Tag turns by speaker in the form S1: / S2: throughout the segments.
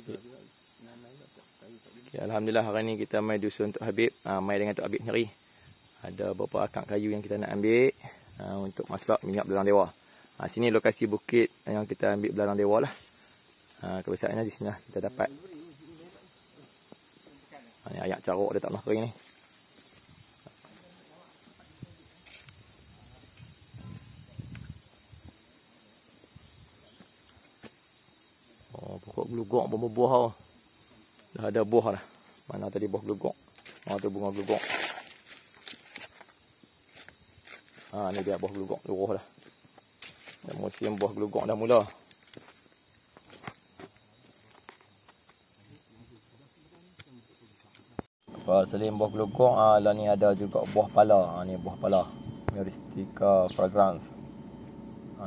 S1: Okay, Alhamdulillah hari ni kita mai dusun Tok Habib. Mai dengan Tok Habib sendiri. Ada beberapa akak kayu yang kita nak ambil untuk masak minyak belalang dewa. Sini lokasi bukit yang kita ambil belalang dewa lah. Kebiasaannya di sini lah kita dapat. Ni ayak caruk dia tak pernah kering ni. Pokok gelugok pun berbuah tau. Dah ada buah dah. Mana tadi buah gelugok. Tu bunga gelugok. Ni dia buah gelugok luruh dah. Dan musim buah gelugok dah mula. Selain buah gelugok, lah ni ada juga buah pala. Ni buah pala. Myristica fragrans.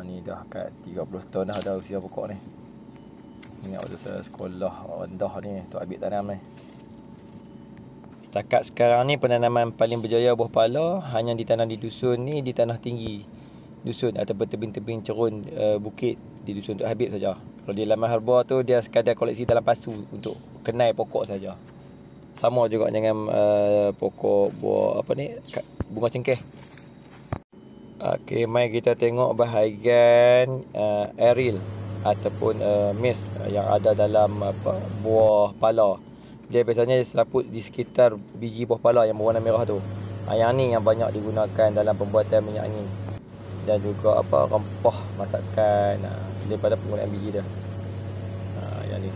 S1: Ni dah kat 30 tahun dah ada usia pokok ni. Ini waktu saya sekolah rendah ni, Tok Habib tanam ni. Setakat sekarang ni penanaman paling berjaya buah pala hanya ditanam di dusun ni, di tanah tinggi dusun ataupun tebing-tebing cerun bukit di dusun Tok Habib saja. Kalau di Laman Herba tu dia sekadar koleksi dalam pasu untuk kenai pokok saja. Sama juga dengan pokok buah apa ni, bunga cengkeh. Okey, mari kita tengok bahagian aerial ataupun mist yang ada dalam buah pala. Dia biasanya selaput di sekitar biji buah pala yang berwarna merah tu. Yang ni yang banyak digunakan dalam pembuatan minyak angin dan juga rempah masakan selain pada penggunaan biji dia. Yang ni